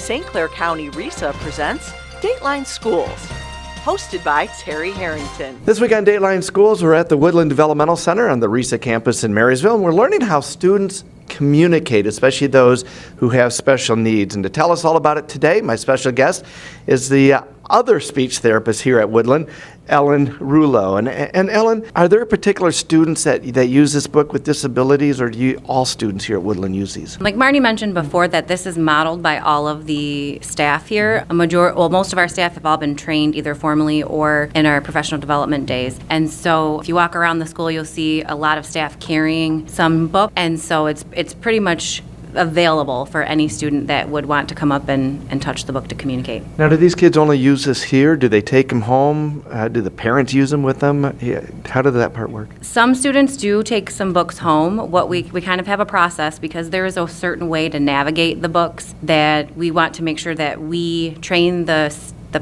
St. Clair County RESA presents Dateline Schools, hosted by Terry Harrington. This week on Dateline Schools, we're at the Woodland Developmental Center on the RESA campus in Marysville, and we're learning how students communicate, especially those who have special needs. And to tell us all about it today, my special guest is the other speech therapist here at Woodland, Ellen Rouleau. And Ellen, are there particular students that use this book with disabilities, or do all students here at Woodland use these? Like Marnie mentioned before, that this is modeled by all of the staff here. Most of our staff have all been trained either formally or in our professional development days. And so if you walk around the school, you'll see a lot of staff carrying some book. And so it's pretty much available for any student that would want to come up and touch the book to communicate. Now, do these kids only use this here? Do they take them home? Do the parents use them with them? How does that part work? Some students do take some books home. What we kind of have a process, because there is a certain way to navigate the books, that we want to make sure that we train the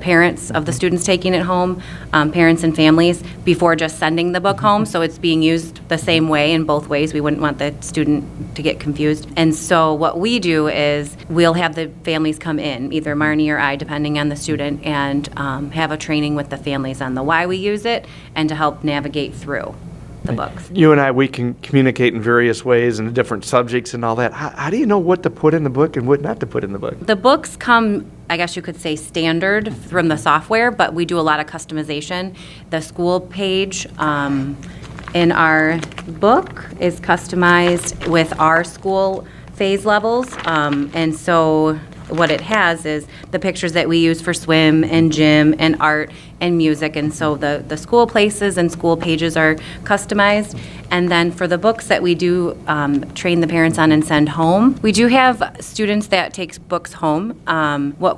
parents of the students taking it home, parents and families, before just sending the book home. So it's being used the same way in both ways. We wouldn't want the student to get confused. And so what we do is we'll have the families come in, either Marnie or I, depending on the student, and have a training with the families on the why we use it and to help navigate through the books. You and I, we can communicate in various ways and different subjects and all that. How do you know what to put in the book and what not to put in the book? The books come, I guess you could say, standard from the software, but we do a lot of customization. The school page in our book is customized with our school phase levels, and so what it has is the pictures that we use for swim and gym and art and music, and so the school places and school pages are customized. And then for the books that we do train the parents on and send home, we do have students that take books home.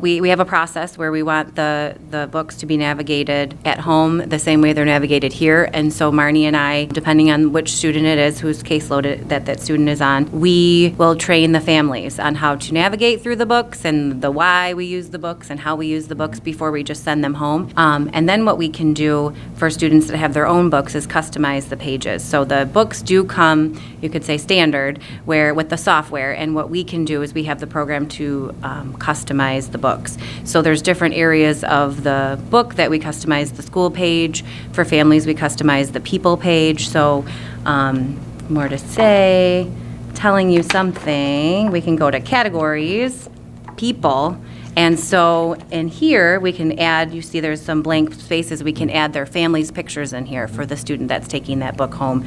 We have a process where we want the books to be navigated at home the same way they're navigated here, and so Marnie and I, depending on which student it is, whose caseload that student is on, we will train the families on how to navigate through the books and the why we use the books and how we use the books before we just send them home. And then what we can do for students that have their own books is customize the pages. So the books do come, you could say, standard, where with the software, and what we can do is we have the program to customize the books. So there's different areas of the book that we customize. The school page. For families, we customize the people page. So more to say, telling you something, we can go to categories, people. And so in here, we can add, you see there's some blank spaces, we can add their family's pictures in here for the student that's taking that book home.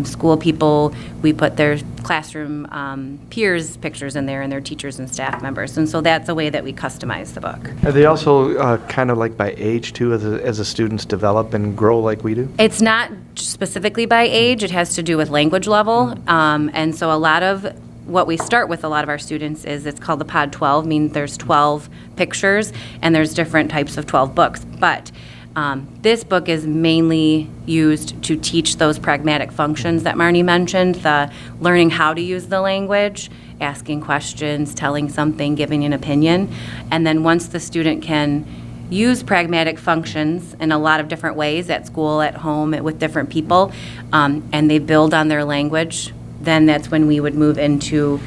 School people, we put their classroom peers' pictures in there and their teachers and staff members. And so that's a way that we customize the book. Are they also kind of like by age, too, as the students develop and grow like we do? It's not specifically by age. It has to do with language level. And so a lot of what we start with a lot of our students is, it's called the PODD 12, meaning there's 12 pictures and there's different types of 12 books. But this book is mainly used to teach those pragmatic functions that Marnie mentioned, the learning how to use the language, asking questions, telling something, giving an opinion. And then once the student can use pragmatic functions in a lot of different ways at school, at home, with different people, and they build on their language, then that's when we would move into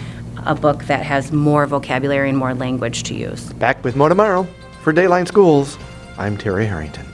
a book that has more vocabulary and more language to use. Back with more tomorrow. For Dateline Schools, I'm Terry Harrington.